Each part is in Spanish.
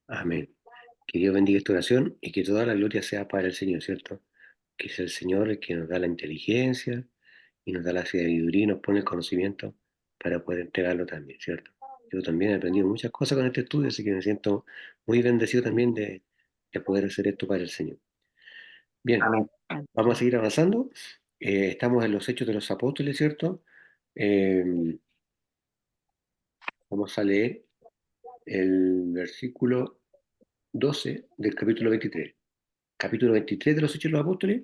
Amén. Que Dios bendiga esta oración y que toda la gloria sea para el Señor, ¿cierto? Que es el Señor el que nos da la inteligencia y nos da la sabiduría y nos pone el conocimiento para poder entregarlo también, ¿cierto? Yo también he aprendido muchas cosas con este estudio, así que me siento muy bendecido también de poder hacer esto para el Señor. Bien, Amén. vamos a seguir avanzando. Estamos en los Hechos de los Apóstoles, ¿cierto? Eh, Vamos a leer el versículo 12 del capítulo 23. Capítulo 23 de los Hechos de los Apóstoles.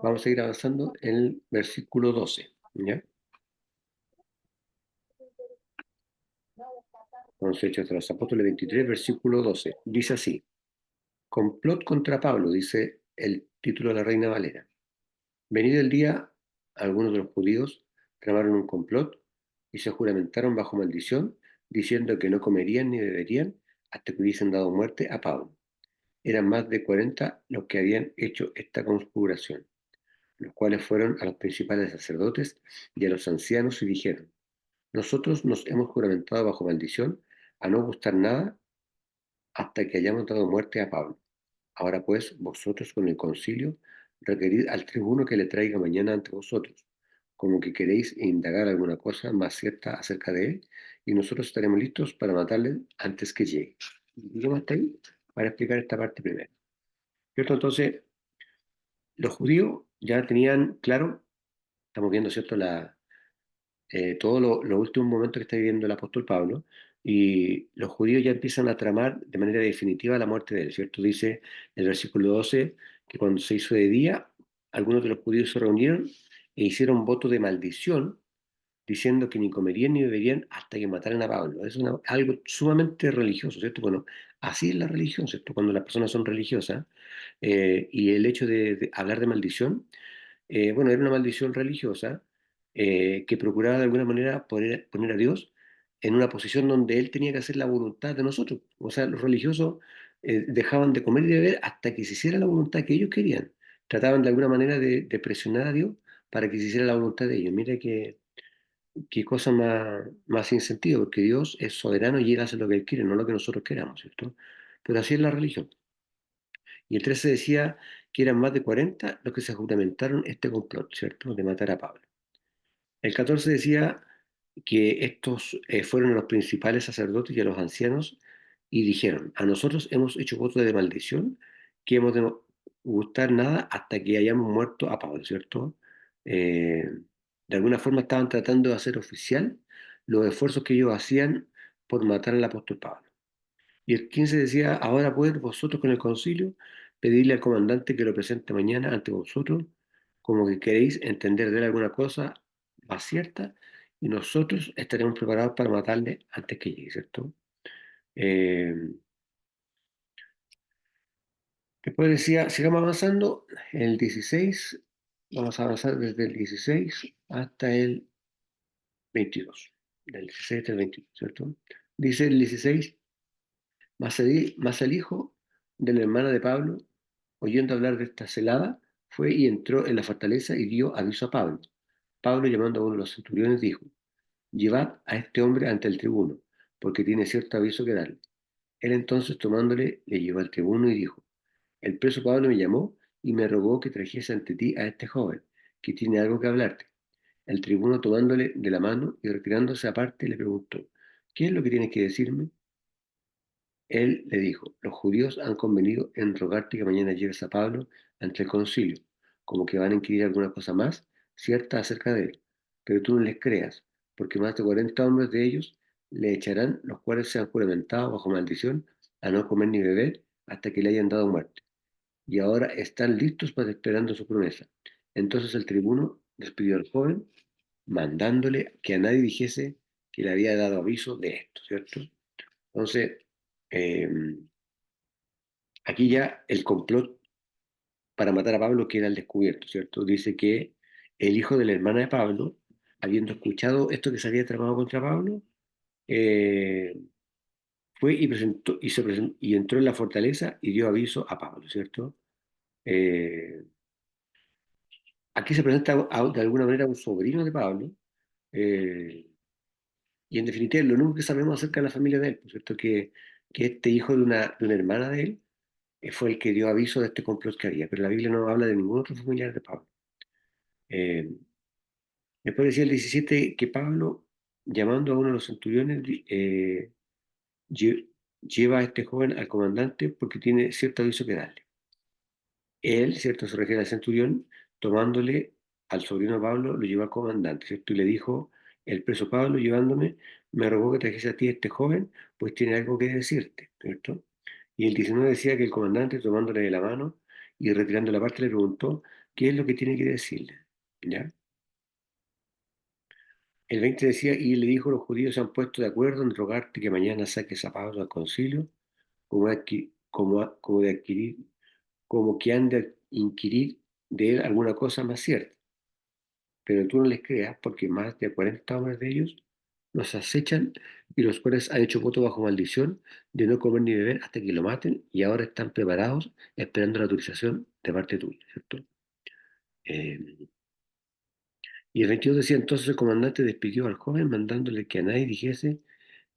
Vamos a seguir avanzando en el versículo 12. ¿Ya? Los Hechos de los Apóstoles 23, versículo 12. Dice así: complot contra Pablo, dice el título de la Reina Valera. Venido el día, algunos de los judíos tramaron un complot y se juramentaron bajo maldición, diciendo que no comerían ni beberían hasta que hubiesen dado muerte a Pablo. Eran más de 40 los que habían hecho esta conspiración, los cuales fueron a los principales sacerdotes y a los ancianos y dijeron: nosotros nos hemos juramentado bajo maldición a no gustar nada hasta que hayamos dado muerte a Pablo. Ahora pues, vosotros con el concilio requerid al tribuno que le traiga mañana ante vosotros, como que queréis indagar alguna cosa más cierta acerca de él, y nosotros estaremos listos para matarle antes que llegue. Lleguemos hasta ahí para explicar esta parte primero. ¿Cierto? Entonces, los judíos ya tenían claro, estamos viendo, ¿cierto?, todos los últimos momentos que está viviendo el apóstol Pablo, y los judíos ya empiezan a tramar de manera definitiva la muerte de él, ¿cierto? Dice el versículo 12 que cuando se hizo de día, algunos de los judíos se reunieron e hicieron voto de maldición, diciendo que ni comerían ni beberían hasta que mataran a Pablo. Es algo sumamente religioso, ¿cierto? Bueno, así es la religión, ¿cierto? Cuando las personas son religiosas, y el hecho de hablar de maldición, bueno, era una maldición religiosa, que procuraba de alguna manera poner a Dios en una posición donde Él tenía que hacer la voluntad de nosotros. O sea, los religiosos dejaban de comer y de beber hasta que se hiciera la voluntad que ellos querían. Trataban de alguna manera de presionar a Dios para que se hiciera la voluntad de ellos. Mira qué cosa más sin sentido, porque Dios es soberano y Él hace lo que Él quiere, no lo que nosotros queramos, ¿cierto? Pero así es la religión. Y el 13 decía que eran más de 40 los que se juramentaron este complot, ¿cierto?, de matar a Pablo. El 14 decía que estos fueron a los principales sacerdotes y a los ancianos y dijeron: a nosotros hemos hecho voto de maldición, que hemos de no gustar nada hasta que hayamos muerto a Pablo, ¿cierto? Eh, de alguna forma estaban tratando de hacer oficial los esfuerzos que ellos hacían por matar al apóstol Pablo. Y el 15 decía: ahora pues vosotros con el concilio pedirle al comandante que lo presente mañana ante vosotros, como que queréis entender de él alguna cosa más cierta, y nosotros estaremos preparados para matarle antes que llegue, ¿cierto? Eh, Después decía, sigamos avanzando, el 16, vamos a avanzar desde el 16 hasta el 22, del 16 hasta el 22, ¿cierto? Dice el 16: mas el hijo de la hermana de Pablo, oyendo hablar de esta celada, fue y entró en la fortaleza y dio aviso a Pablo. Pablo, llamando a uno de los centuriones, dijo: llevad a este hombre ante el tribuno, porque tiene cierto aviso que darle. Él entonces, tomándole, le llevó al tribuno y dijo: el preso Pablo me llamó y me rogó que trajese ante ti a este joven, que tiene algo que hablarte. El tribuno, tomándole de la mano y retirándose aparte, le preguntó: ¿qué es lo que tienes que decirme? Él le dijo: los judíos han convenido en rogarte que mañana lleves a Pablo ante el concilio, como que van a inquirir alguna cosa más cierta acerca de él. Pero tú no les creas, porque más de 40 hombres de ellos le echarán, los cuales se han juramentado bajo maldición a no comer ni beber hasta que le hayan dado muerte. Y ahora están listos para esperando su promesa. Entonces el tribuno despidió al joven, mandándole que a nadie dijese que le había dado aviso de esto, ¿cierto? Entonces, eh, aquí ya el complot para matar a Pablo queda al descubierto, ¿cierto? Dice que el hijo de la hermana de Pablo, habiendo escuchado esto que se había tramado contra Pablo, eh, fue y, y entró en la fortaleza y dio aviso a Pablo, ¿cierto? Eh, Aquí se presenta de alguna manera un sobrino de Pablo, eh, Y en definitiva, lo único que sabemos acerca de la familia de él, por cierto, que este hijo de una hermana de él fue el que dio aviso de este complot que había, pero la Biblia no habla de ningún otro familiar de Pablo. Eh, Después decía el 17 que Pablo, llamando a uno de los centuriones, lle- lleva a este joven al comandante porque tiene cierto aviso que darle. Él, ¿cierto? Se refiere al centurión, tomándole al sobrino Pablo, lo llevó al comandante, ¿cierto? Y le dijo, el preso Pablo, llevándome, me rogó que trajese a ti a este joven, pues tiene algo que decirte, ¿cierto? Y el 19 decía que el comandante, tomándole de la mano y retirando la parte, le preguntó, ¿qué es lo que tiene que decirle? ¿Ya? El 20 decía, y le dijo, los judíos se han puesto de acuerdo en rogarte que mañana saques a Pablo al concilio, como de adquirir, como que han de inquirir de él alguna cosa más cierta. Pero tú no les creas, porque más de 40 hombres de ellos los acechan y los cuales han hecho voto bajo maldición de no comer ni beber hasta que lo maten y ahora están preparados esperando la autorización de parte tuya, ¿cierto? Eh, y el 22 decía, entonces el comandante despidió al joven mandándole que a nadie dijese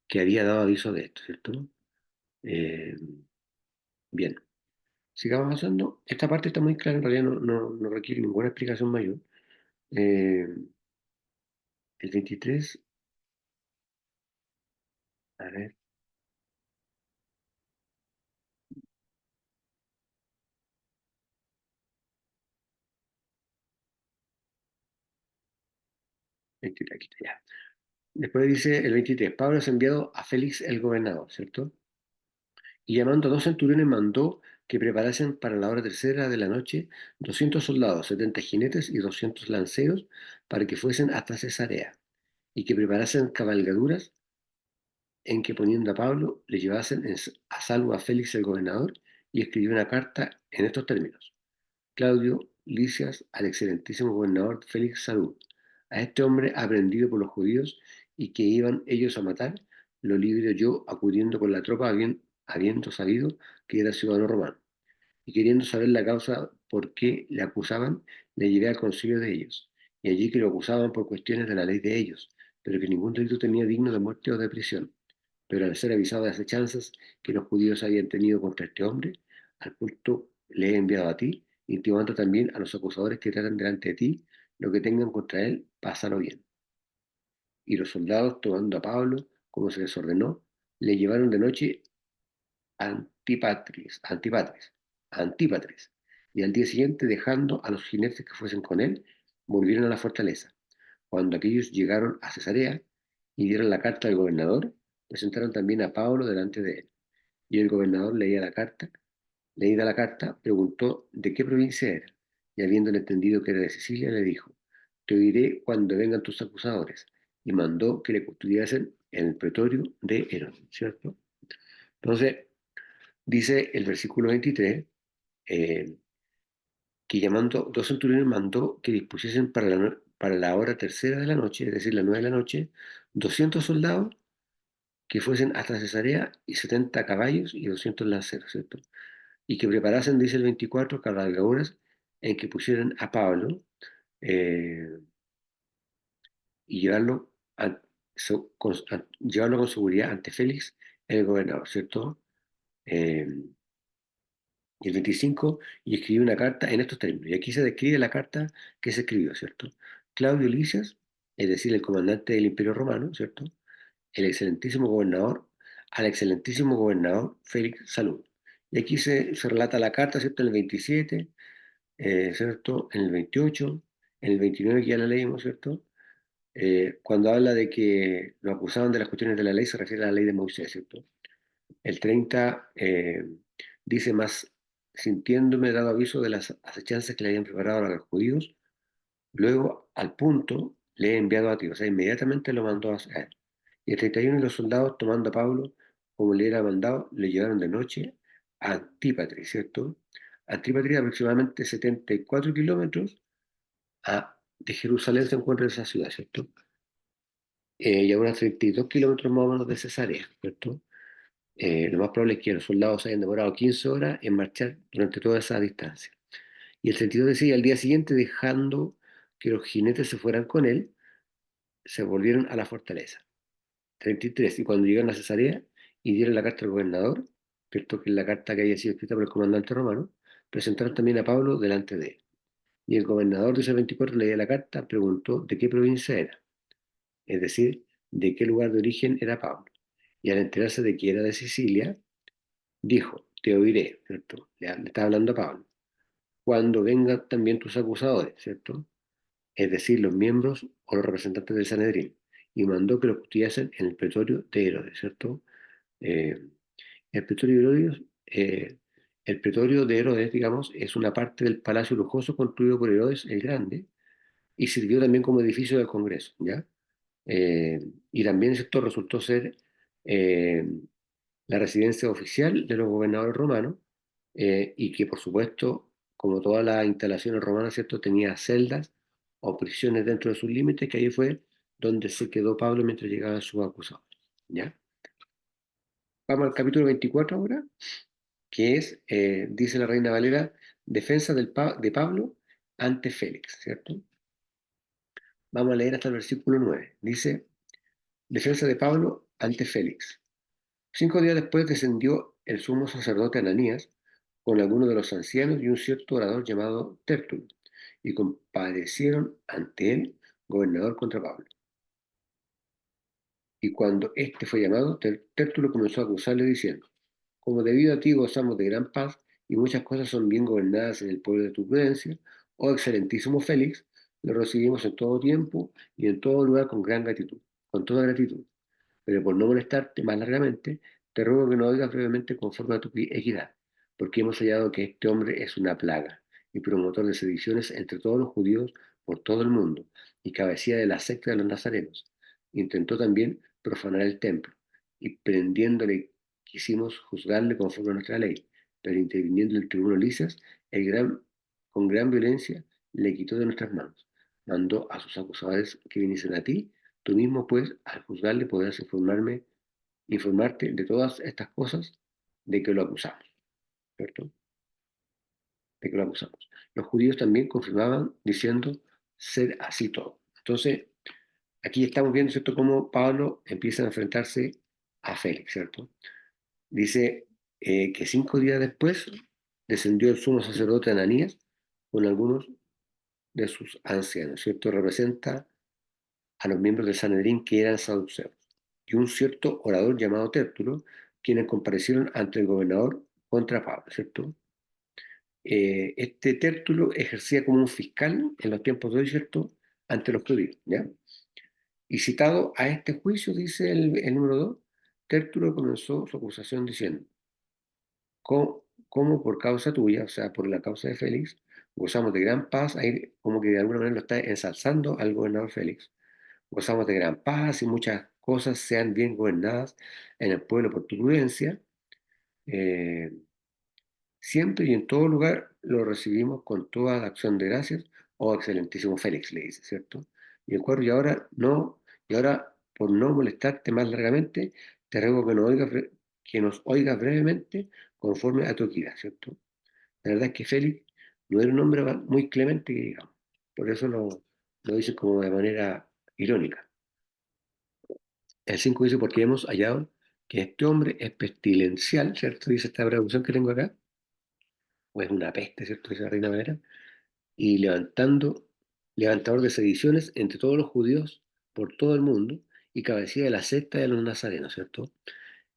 que había dado aviso de esto, ¿cierto? Eh, bien, sigamos avanzando. Esta parte está muy clara, en realidad no requiere ninguna explicación mayor. Eh, el 23, a ver, 23, aquí está ya. Después dice el 23, Pablo es enviado a Félix el gobernador, ¿cierto? Y llamando a dos centuriones mandó que preparasen para la hora tercera de la noche 200 soldados, 70 jinetes y 200 lanceros para que fuesen hasta Cesarea y que preparasen cabalgaduras en que poniendo a Pablo le llevasen a salvo a Félix el gobernador y escribió una carta en estos términos. Claudio Licias al excelentísimo gobernador Félix Salud. A este hombre aprendido por los judíos y que iban ellos a matar, lo libero yo acudiendo con la tropa habiendo sabido que era ciudadano romano. Y queriendo saber la causa por qué le acusaban, le llevé al concilio de ellos. Y allí que lo acusaban por cuestiones de la ley de ellos, pero que ningún delito tenía digno de muerte o de prisión. Pero al ser avisado de las acechanzas que los judíos habían tenido contra este hombre, al punto le he enviado a ti, intimando también a los acusadores que tratan delante de ti lo que tengan contra él, pásalo bien. Y los soldados, tomando a Pablo, como se les ordenó, le llevaron de noche a Antípatris. Y al día siguiente, dejando a los jinetes que fuesen con él, volvieron a la fortaleza. Cuando aquellos llegaron a Cesarea y dieron la carta al gobernador, presentaron también a Pablo delante de él. Y el gobernador leída la carta, preguntó de qué provincia era, y habiéndole entendido que era de Sicilia, le dijo, te oiré cuando vengan tus acusadores, y mandó que le custodiasen en el pretorio de Herón, ¿cierto? Entonces, dice el versículo 23, eh, que llamando dos centuriones mandó que dispusiesen para la hora tercera de la noche, es decir, la 9 de la noche, 200 soldados que fuesen hasta Cesarea y 70 caballos y 200 lanceros, ¿cierto? Y que preparasen, dice el 24, cabalgaduras en que pusieran a Pablo eh, y llevarlo con seguridad ante Félix, el gobernador, ¿cierto? Eh, y el 25, y escribió una carta en estos términos. Y aquí se describe la carta que se escribió, ¿cierto? Claudio Licias, es decir, el comandante del Imperio Romano, ¿cierto? El excelentísimo gobernador, al excelentísimo gobernador Félix Salud. Y aquí se relata la carta, ¿cierto? En el 27, ¿cierto? En el 28, en el 29 que ya la leímos, ¿cierto? Cuando habla de que lo acusaban de las cuestiones de la ley, se refiere a la ley de Moisés, ¿cierto? El 30 dice más, sintiéndome dado aviso de las acechanzas que le habían preparado a los judíos, luego al punto le he enviado a ti, o sea, inmediatamente lo mandó a él. Y el 31 los soldados, tomando a Pablo, como le era mandado, le llevaron de noche a Antípatris, ¿cierto? Antípatris, aproximadamente 74 kilómetros de Jerusalén se encuentra esa ciudad, ¿cierto? Y a unos 32 kilómetros más o menos de Cesarea, ¿cierto? Lo más probable es que los soldados hayan demorado 15 horas en marchar durante toda esa distancia. Y el 32 decía, al día siguiente, dejando que los jinetes se fueran con él, se volvieron a la fortaleza. 33. Y cuando llegaron a Cesarea y dieron la carta al gobernador, ¿cierto? Que es la carta que había sido escrita por el comandante romano, presentaron también a Pablo delante de él. Y el gobernador, dice el 24, leía la carta, preguntó de qué provincia era, es decir, de qué lugar de origen era Pablo. Y al enterarse de que era de Sicilia, dijo, te oiré, ¿cierto? Le estaba hablando a Pablo. Cuando vengan también tus acusadores, ¿cierto? Es decir, los miembros o los representantes del Sanedrín. Y mandó que lo custodiasen en el pretorio de Herodes, ¿cierto? Eh, el pretorio de Herodes, el pretorio de Herodes, digamos, es una parte del palacio lujoso construido por Herodes el Grande y sirvió también como edificio del Congreso, ¿ya? Eh, y también esto resultó ser eh, la residencia oficial de los gobernadores romanos y que por supuesto, como todas las instalaciones romanas, ¿cierto? Tenía celdas o prisiones dentro de sus límites, que ahí fue donde se quedó Pablo mientras llegaban sus acusados, ¿ya? Vamos al capítulo 24 ahora, que es, dice la Reina Valera, defensa de Pablo ante Félix, ¿cierto? Vamos a leer hasta el versículo 9. Dice, defensa de Pablo ante Félix. 5 días después descendió el sumo sacerdote Ananías con algunos de los ancianos y un cierto orador llamado Tértulo, y comparecieron ante él, gobernador, contra Pablo. Y cuando éste fue llamado, Tértulo comenzó a acusarle diciendo, como debido a ti gozamos de gran paz y muchas cosas son bien gobernadas en el pueblo de tu prudencia, oh excelentísimo Félix, lo recibimos en todo tiempo y en todo lugar con gran gratitud, con toda gratitud. Pero por no molestarte más largamente, te ruego que nos oigas brevemente conforme a tu equidad, porque hemos hallado que este hombre es una plaga y promotor de sediciones entre todos los judíos por todo el mundo, y cabecilla de la secta de los nazarenos. Intentó también profanar el templo, y prendiéndole quisimos juzgarle conforme a nuestra ley, pero interviniendo el tribuno Licias, con gran violencia le quitó de nuestras manos. Mandó a sus acusadores que viniesen a ti. Tú mismo, pues, al juzgarle podrás informarte de todas estas cosas de que lo acusamos, ¿cierto? De que lo acusamos. Los judíos también confirmaban diciendo ser así todo. Entonces, aquí estamos viendo, ¿cierto?, cómo Pablo empieza a enfrentarse a Félix, ¿cierto? Dice que 5 días después descendió el sumo sacerdote Ananías con algunos de sus ancianos, ¿cierto? Representa a los miembros del Sanedrín que eran saduceos, y un cierto orador llamado Tértulo, quienes comparecieron ante el gobernador contra Pablo, ¿cierto? Este Tértulo ejercía como un fiscal en los tiempos de hoy, ¿cierto?, ante los judíos, ¿ya? Y citado a este juicio, dice el número 2, Tértulo comenzó su acusación diciendo, ¿cómo por causa tuya, o sea, por la causa de Félix, gozamos de gran paz? Ahí como que de alguna manera lo está ensalzando al gobernador Félix. Gozamos de gran paz y muchas cosas sean bien gobernadas en el pueblo por tu prudencia. Eh, Siempre y en todo lugar lo recibimos con toda la acción de gracias, oh excelentísimo Félix, le dice, ¿cierto? Y el cuadro, y ahora no, y ahora por no molestarte más largamente, te ruego que nos oigas brevemente conforme a tu equidad, ¿cierto? La verdad es que Félix no era un hombre muy clemente, que digamos. Por eso lo dice como de manera irónica. El 5 dice, porque hemos hallado que este hombre es pestilencial, ¿cierto? Dice esta traducción que tengo acá, o es una peste, ¿cierto? Dice la Reina Valera, y levantador de sediciones entre todos los judíos por todo el mundo, y cabecilla de la secta de los nazarenos, ¿cierto?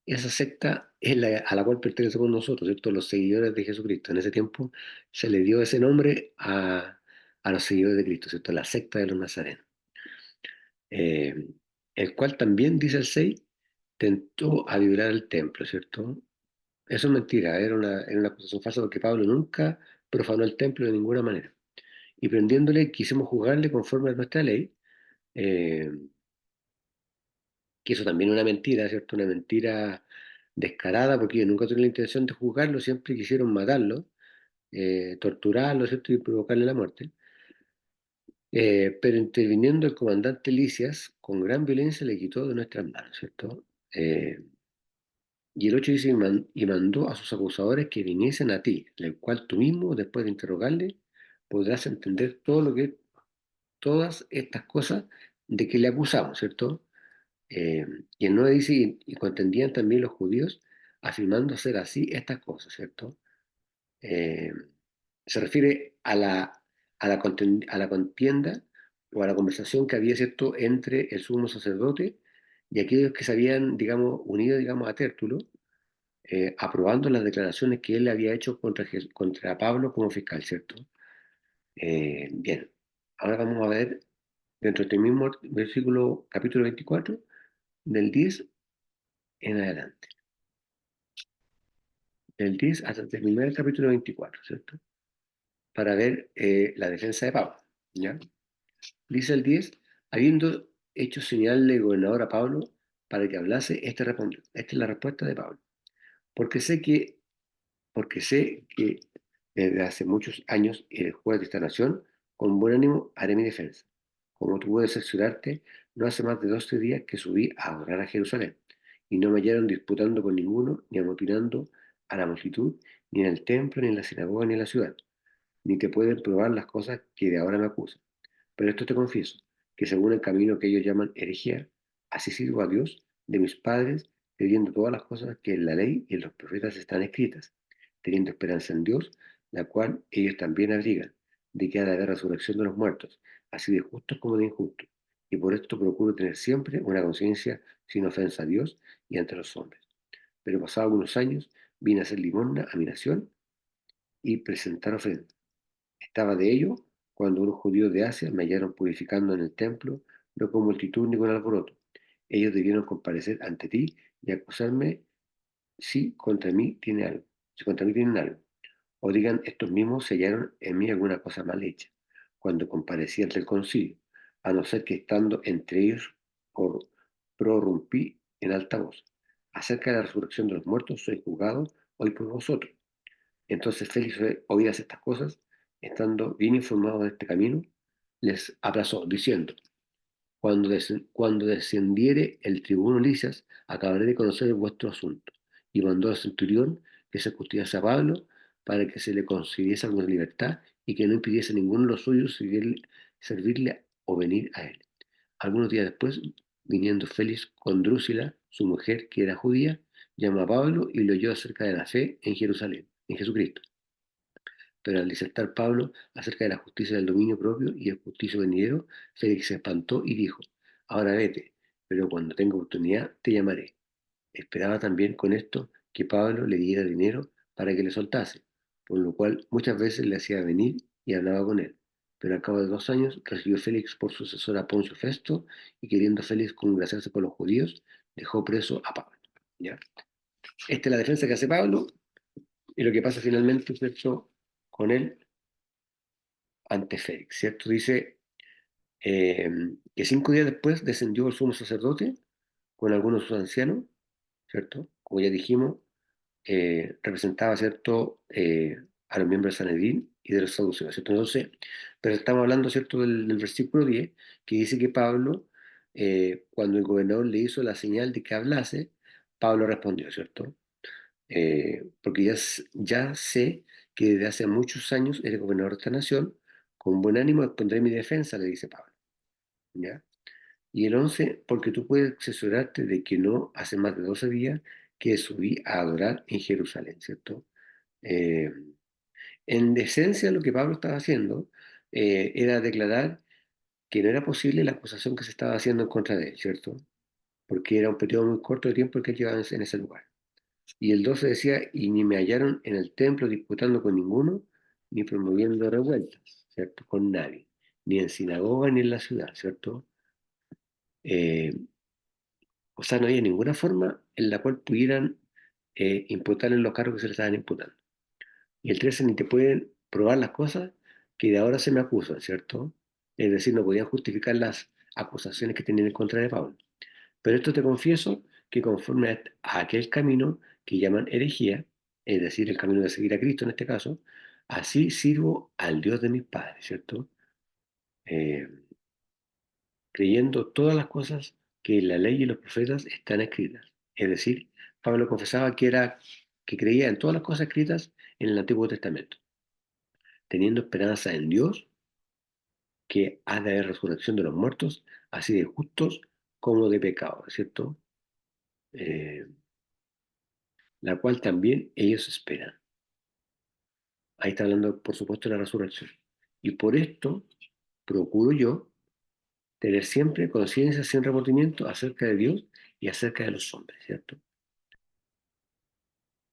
Esa secta es a la cual pertenecemos nosotros, ¿cierto? Los seguidores de Jesucristo. En ese tiempo se le dio ese nombre a los seguidores de Cristo, ¿cierto? La secta de los nazarenos. Eh, el cual también, dice el 6, tentó a violar el templo, ¿cierto? Eso es mentira, era una acusación falsa porque Pablo nunca profanó el templo de ninguna manera. Y prendiéndole, quisimos juzgarle conforme a nuestra ley, eh, que eso también es una mentira, ¿cierto? Una mentira descarada porque ellos nunca tuvieron la intención de juzgarlo, siempre quisieron matarlo, torturarlo, ¿cierto? Y provocarle la muerte. Pero interviniendo el comandante Licias, con gran violencia le quitó de nuestras manos, ¿cierto? Eh, Y el 8 dice, y mandó a sus acusadores que viniesen a ti, el cual tú mismo, después de interrogarle, podrás entender todas estas cosas de que le acusamos, ¿cierto? Y el 9 dice, y contendían también los judíos, afirmando ser así estas cosas, ¿cierto? Eh, Se refiere a la contienda o a la conversación que había, ¿cierto?, entre el sumo sacerdote y aquellos que se habían, digamos, unido, digamos, a Tértulo, aprobando las declaraciones que él había hecho contra Pablo como fiscal, ¿cierto? Bien, ahora vamos a ver dentro de este mismo versículo, capítulo 24, del 10 en adelante. Del 10 hasta terminar el capítulo 24, ¿cierto? Para ver la defensa de Pablo, ¿ya? Dice el 10, habiendo hecho señal el gobernador a Pablo para que hablase, este respondió. Esta es la respuesta de Pablo. Porque sé que, porque sé que desde hace muchos años eres juez de esta nación, con buen ánimo haré mi defensa. Como tú puedes asegurarte, no hace más de 12 días que subí a adorar a Jerusalén, y no me hallaron disputando con ninguno, ni amotinando a la multitud, ni en el templo, ni en la sinagoga, ni en la ciudad, ni te pueden probar las cosas que de ahora me acusan. Pero esto te confieso, que según el camino que ellos llaman herejía, así sirvo a Dios de mis padres, creyendo todas las cosas que en la ley y en los profetas están escritas, teniendo esperanza en Dios, la cual ellos también abrigan, de que ha de haber resurrección de los muertos, así de justos como de injustos. Y por esto procuro tener siempre una conciencia sin ofensa a Dios y ante los hombres. Pero pasados algunos años, vine a hacer limosna a mi nación y presentar ofrenda. Estaba de ello cuando unos judíos de Asia me hallaron purificando en el templo, no con multitud ni con alboroto. Ellos debieron comparecer ante ti y acusarme si contra mí tiene algo, si contra mí tienen algo. O digan, estos mismos se hallaron en mí alguna cosa mal hecha, cuando comparecí ante el concilio, a no ser que estando entre ellos por, prorrumpí en alta voz. Acerca de la resurrección de los muertos soy juzgado hoy por vosotros. Entonces Félix, oídas estas cosas, estando bien informado de este camino, les aplazó, diciendo, cuando descendiere el tribuno Lisias, acabaré de conocer vuestro asunto. Y mandó al centurión que se custodiase a Pablo para que se le concediese alguna libertad y que no impidiese a ninguno de los suyos servirle o venir a él. Algunos días después, viniendo Félix con Drúsila, su mujer, que era judía, llamó a Pablo y lo oyó acerca de la fe en Jerusalén, en Jesucristo. Pero al disertar Pablo acerca de la justicia del dominio propio y el justicia venidero, Félix se espantó y dijo, ahora vete, pero cuando tenga oportunidad te llamaré. Esperaba también con esto que Pablo le diera dinero para que le soltase, por lo cual muchas veces le hacía venir y hablaba con él. Pero al cabo de 2 años recibió Félix por sucesor a Poncio Festo y queriendo Félix congraciarse con los judíos, dejó preso a Pablo. ¿Ya? Esta es la defensa que hace Pablo y lo que pasa finalmente, ¿cierto?, con él ante Félix, ¿cierto? Dice que 5 días después descendió el sumo sacerdote con algunos de sus ancianos, ¿cierto? Como ya dijimos, representaba, ¿cierto?, a los miembros del Sanedrín y de los saduceos, ¿cierto? Entonces, pero estamos hablando, ¿cierto?, del versículo 10, que dice que Pablo, cuando el gobernador le hizo la señal de que hablase, Pablo respondió, ¿cierto? Porque ya sé que desde hace muchos años eres gobernador de esta nación, con buen ánimo expondré mi defensa, le dice Pablo, ¿ya? Y el 11, porque tú puedes asesorarte de que no hace más de 12 días que subí a adorar en Jerusalén, ¿cierto? Eh, en esencia lo que Pablo estaba haciendo era declarar que no era posible la acusación que se estaba haciendo en contra de él, ¿cierto? Porque era un periodo muy corto de tiempo el que él llevaba en ese lugar. Y el 12 decía, y ni me hallaron en el templo disputando con ninguno, ni promoviendo revueltas, ¿cierto? Con nadie, ni en sinagoga ni en la ciudad, ¿cierto? Eh, o sea, no había ninguna forma en la cual pudieran imputarle los cargos que se le estaban imputando. Y el 13 ni te pueden probar las cosas que de ahora se me acusan, ¿cierto? Es decir, no podían justificar las acusaciones que tenían en contra de Pablo. Pero esto te confieso que conforme a aquel camino que llaman herejía, es decir, el camino de seguir a Cristo en este caso, así sirvo al Dios de mis padres, ¿cierto? Eh, Creyendo todas las cosas que en la ley y los profetas están escritas. Es decir, Pablo confesaba que creía en todas las cosas escritas en el Antiguo Testamento, teniendo esperanza en Dios, que ha de haber resurrección de los muertos, así de justos como de pecado, ¿cierto? Eh, la cual también ellos esperan. Ahí está hablando, por supuesto, de la resurrección. Y por esto procuro yo tener siempre conciencia sin remordimiento acerca de Dios y acerca de los hombres, ¿cierto?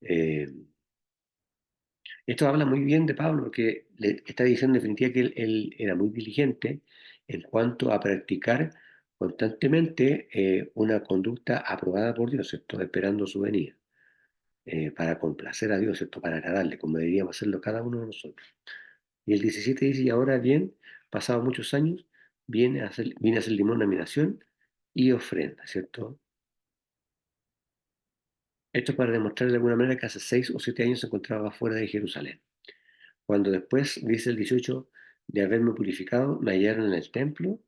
Eh, Esto habla muy bien de Pablo, porque le está diciendo en definitiva que él era muy diligente en cuanto a practicar constantemente una conducta aprobada por Dios, ¿cierto? Esperando su venida, para complacer a Dios, ¿cierto? Para agradarle, como deberíamos hacerlo cada uno de nosotros. Y el 17 dice, y ahora bien, pasados muchos años, viene a hacer limón a mi nación y ofrenda, ¿cierto? Esto para demostrar de alguna manera que hace 6 o 7 años se encontraba fuera de Jerusalén. Cuando después, dice el 18, de haberme purificado, me hallaron en el templo,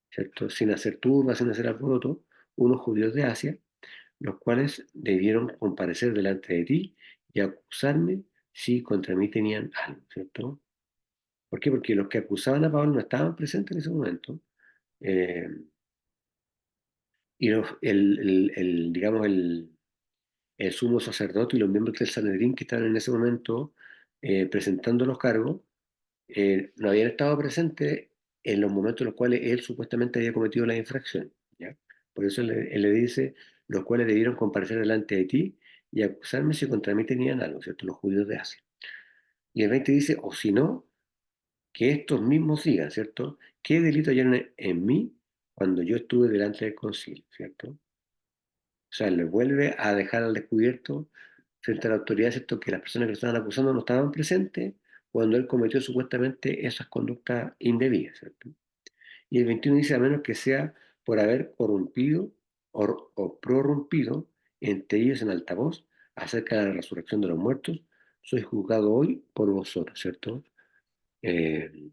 ¿cierto? Sin hacer turba, sin hacer alboroto, unos judíos de Asia, los cuales debieron comparecer delante de ti y acusarme si contra mí tenían algo, ¿cierto? ¿Por qué? Porque los que acusaban a Pablo no estaban presentes en ese momento. eh, y digamos, el sumo sacerdote y los miembros del Sanedrín que estaban en ese momento presentando los cargos, no habían estado presentes en los momentos en los cuales él supuestamente había cometido la infracción, ¿ya? Por eso él le dice, los cuales debieron comparecer delante de ti y acusarme si contra mí tenían algo, ¿cierto? Los judíos de Asia. Y el 20 dice, o si no, que estos mismos digan, ¿cierto? ¿Qué delito hallaron en mí cuando yo estuve delante del concilio, ¿cierto? O sea, le vuelve a dejar al descubierto frente a la autoridad, ¿cierto? Que las personas que lo estaban acusando no estaban presentes cuando él cometió supuestamente esas conductas indebidas, ¿cierto? Y el 21 dice, a menos que sea por haber corrompido o prorrumpido entre ellos en altavoz acerca de la resurrección de los muertos, soy juzgado hoy por vosotros, ¿cierto? Eh,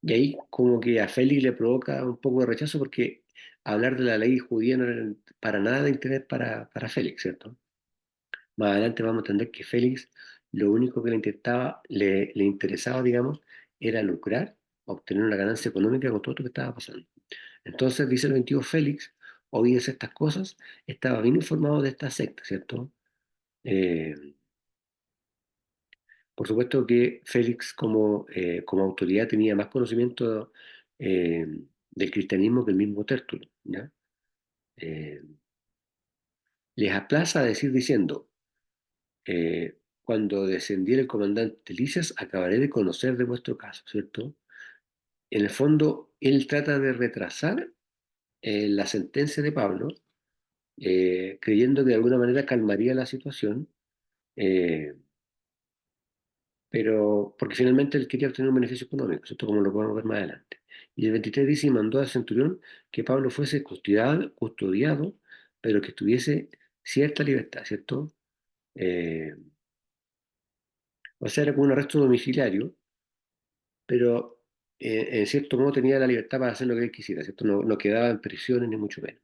y ahí como que a Félix le provoca un poco de rechazo porque hablar de la ley judía no era para nada de interés para Félix, ¿cierto? Más adelante vamos a entender que Félix lo único que le interesaba, digamos, era lucrar, obtener una ganancia económica con todo lo que estaba pasando. Entonces, dice el 22, Félix, oídas estas cosas, estaba bien informado de esta secta, ¿cierto? Eh, por supuesto que Félix como autoridad tenía más conocimiento eh, del cristianismo que el mismo Tértulo, ¿ya? Eh, Les aplaza decir diciendo, cuando descendiera el comandante Licias, acabaré de conocer de vuestro caso, ¿cierto? En el fondo, él trata de retrasar la sentencia de Pablo, creyendo que de alguna manera calmaría la situación, eh, pero porque finalmente él quería obtener un beneficio económico, ¿cierto? Como lo podemos ver más adelante. Y el 23 dice, y mandó al centurión que Pablo fuese custodiado, pero que tuviese cierta libertad, ¿cierto? Eh, o sea, era como un arresto domiciliario, pero en cierto modo tenía la libertad para hacer lo que él quisiera, ¿cierto? No quedaba en prisiones ni mucho menos.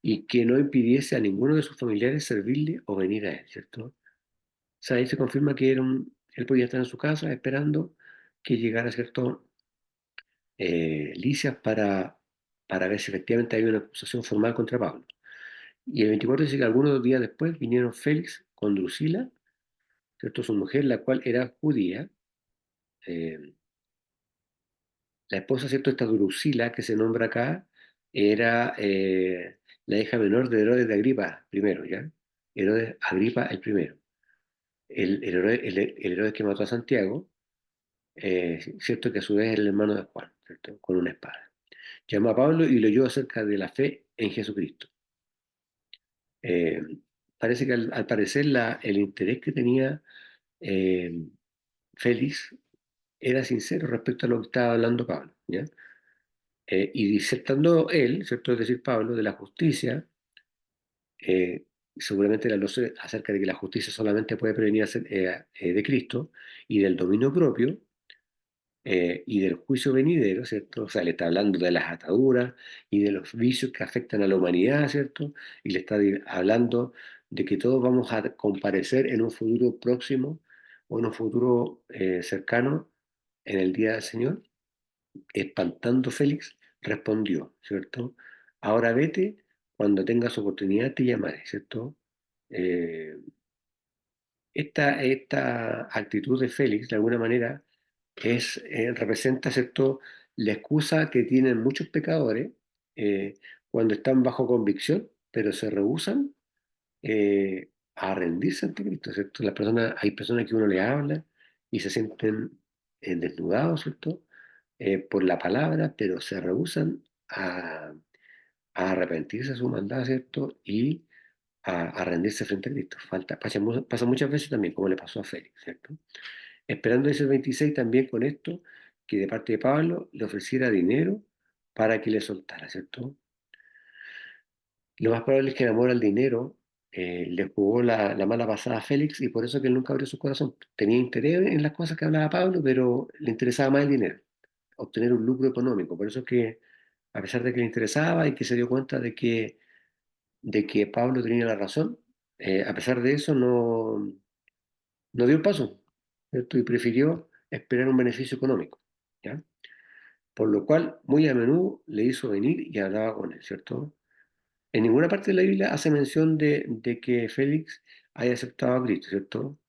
Y que no impidiese a ninguno de sus familiares servirle o venir a él, ¿cierto? O sea, ahí se confirma que él podía estar en su casa esperando que llegara, ¿cierto? Licias para ver si efectivamente hay una acusación formal contra Pablo. Y el 24 dice que algunos días después vinieron Félix con Drusila, ¿cierto? Su mujer, la cual era judía. eh, La esposa, ¿cierto? Esta Drusila, que se nombra acá, era la hija menor de Herodes de Agripa primero, ¿ya? Herodes Agripa el primero. El Herodes que mató a Santiago, ¿cierto? Que a su vez era el hermano de Juan, ¿cierto? Con una espada. Llamó a Pablo y lo oyó acerca de la fe en Jesucristo. Eh, Parece que al parecer el interés que tenía eh, Félix era sincero respecto a lo que estaba hablando Pablo, ¿ya? Y disertando él, ¿cierto? Es decir, Pablo, de la justicia, eh, seguramente la luz acerca de que la justicia solamente puede prevenir de Cristo y del dominio propio y del juicio venidero, ¿cierto? O sea, le está hablando de las ataduras y de los vicios que afectan a la humanidad, ¿cierto? Y le está hablando de que todos vamos a comparecer en un futuro próximo o en un futuro cercano en el día del Señor. Espantando Félix, respondió, ¿cierto? Ahora vete, cuando tengas oportunidad te llamaré, ¿cierto? Eh, esta actitud de Félix, de alguna manera, representa, ¿cierto?, la excusa que tienen muchos pecadores cuando están bajo convicción, pero se rehúsan a rendirse ante Cristo, ¿cierto? Hay personas que uno le habla y se sienten desnudados, ¿cierto? Por la palabra, pero se rehúsan a arrepentirse de su maldad, ¿cierto? Y a rendirse frente a Cristo. Pasa muchas veces también, como le pasó a Félix, ¿cierto? Esperando ese 26 también con esto, que de parte de Pablo le ofreciera dinero para que le soltara, ¿cierto? Lo más probable es que el amor al dinero le jugó la mala pasada a Félix y por eso que él nunca abrió su corazón. Tenía interés en las cosas que hablaba Pablo, pero le interesaba más el dinero, obtener un lucro económico. Por eso es que, a pesar de que le interesaba y que se dio cuenta de que Pablo tenía la razón, a pesar de eso no dio el paso, ¿cierto? Y prefirió esperar un beneficio económico, ¿ya? Por lo cual, muy a menudo le hizo venir y hablaba con él, ¿cierto? En ninguna parte de la Biblia hace mención de que Félix haya aceptado a Cristo, ¿cierto?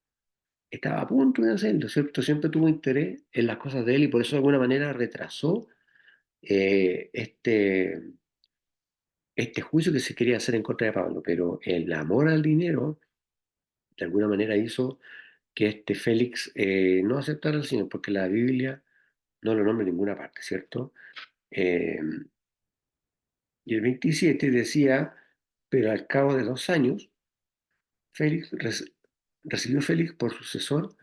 Estaba a punto de hacerlo, ¿cierto? Siempre tuvo interés en las cosas de él y por eso de alguna manera retrasó eh, este, este juicio que se quería hacer en contra de Pablo. Pero el amor al dinero, de alguna manera, hizo que este Félix no aceptara al Señor, porque la Biblia no lo nombra en ninguna parte, ¿cierto? Eh, y el 27 decía, pero al cabo de 2 años, Félix recibió Félix por sucesor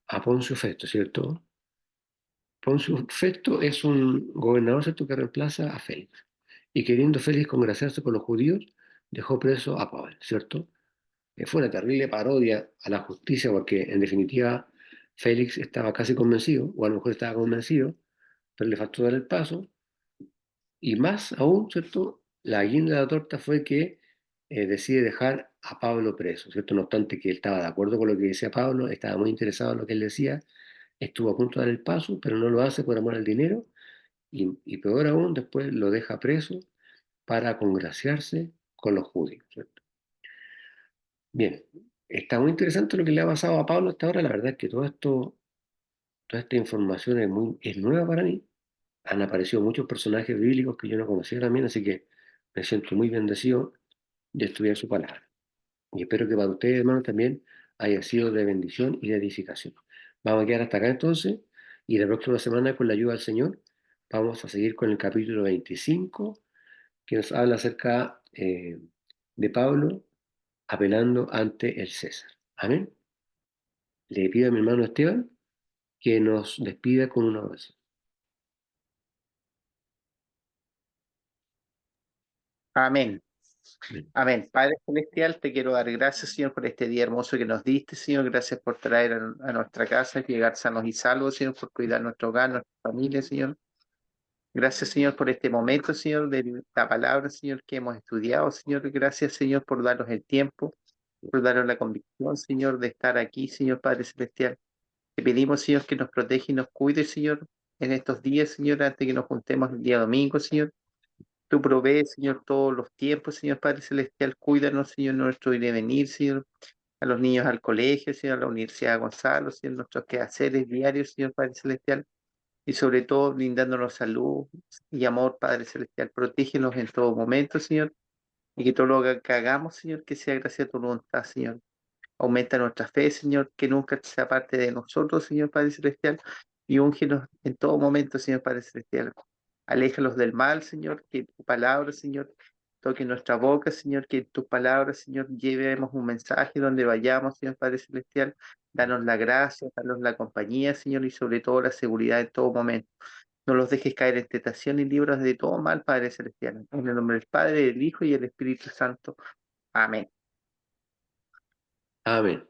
a Poncio Festo, ¿cierto? Poncio Festo es un gobernador, ¿cierto?, que reemplaza a Félix. Y queriendo Félix congraciarse con los judíos, dejó preso a Pablo, ¿cierto? Fue una terrible parodia a la justicia porque, en definitiva, Félix estaba casi convencido, o a lo mejor estaba convencido, pero le faltó dar el paso. Y más aún, ¿cierto? La guinda de la torta fue que decide dejar a Pablo preso, ¿cierto? No obstante que él estaba de acuerdo con lo que decía Pablo, estaba muy interesado en lo que él decía, estuvo a punto de dar el paso, pero no lo hace por amor al dinero, y peor aún, después lo deja preso para congraciarse con los judíos, ¿cierto? Bien, está muy interesante lo que le ha pasado a Pablo hasta ahora, la verdad es que toda esta información es nueva para mí, han aparecido muchos personajes bíblicos que yo no conocía también, así que me siento muy bendecido de estudiar su palabra. Y espero que para ustedes, hermanos, también haya sido de bendición y de edificación. Vamos a quedar hasta acá entonces, y la próxima semana, con la ayuda del Señor, vamos a seguir con el capítulo 25, que nos habla acerca de Pablo apelando ante el César. Amén. Le pido a mi hermano Esteban que nos despida con una oración. Amén. Amén. Amén. Padre Celestial, te quiero dar gracias, Señor, por este día hermoso que nos diste, Señor. Gracias por traer a nuestra casa, llegar sanos y salvos, Señor, por cuidar nuestro hogar, nuestra familia, Señor. Gracias, Señor, por este momento, Señor, de la palabra, Señor, que hemos estudiado, Señor. Gracias, Señor, por darnos el tiempo, por darnos la convicción, Señor, de estar aquí, Señor Padre Celestial. Te pedimos, Señor, que nos proteja y nos cuide, Señor, en estos días, Señor, antes que nos juntemos el día domingo, Señor. Tú provees, Señor, todos los tiempos, Señor Padre Celestial. Cuídanos, Señor, nuestro ir y venir, Señor. A los niños al colegio, Señor, a la Universidad de Gonzalo, Señor, nuestros quehaceres diarios, Señor Padre Celestial. Y sobre todo, brindándonos salud y amor, Padre Celestial. Protégenos en todo momento, Señor. Y que todo lo que hagamos, Señor, que sea gracias a tu voluntad, Señor. Aumenta nuestra fe, Señor, que nunca sea parte de nosotros, Señor Padre Celestial, y úngenos en todo momento, Señor Padre Celestial. Aléjalos del mal, Señor, que tu palabra, Señor, toque nuestra boca, Señor, que tu palabra, Señor, llevemos un mensaje donde vayamos, Señor Padre Celestial. Danos la gracia, danos la compañía, Señor, y sobre todo la seguridad en todo momento. No los dejes caer en tentación y líbranos de todo mal, Padre Celestial. En el nombre del Padre, del Hijo y del Espíritu Santo. Amén. Amén.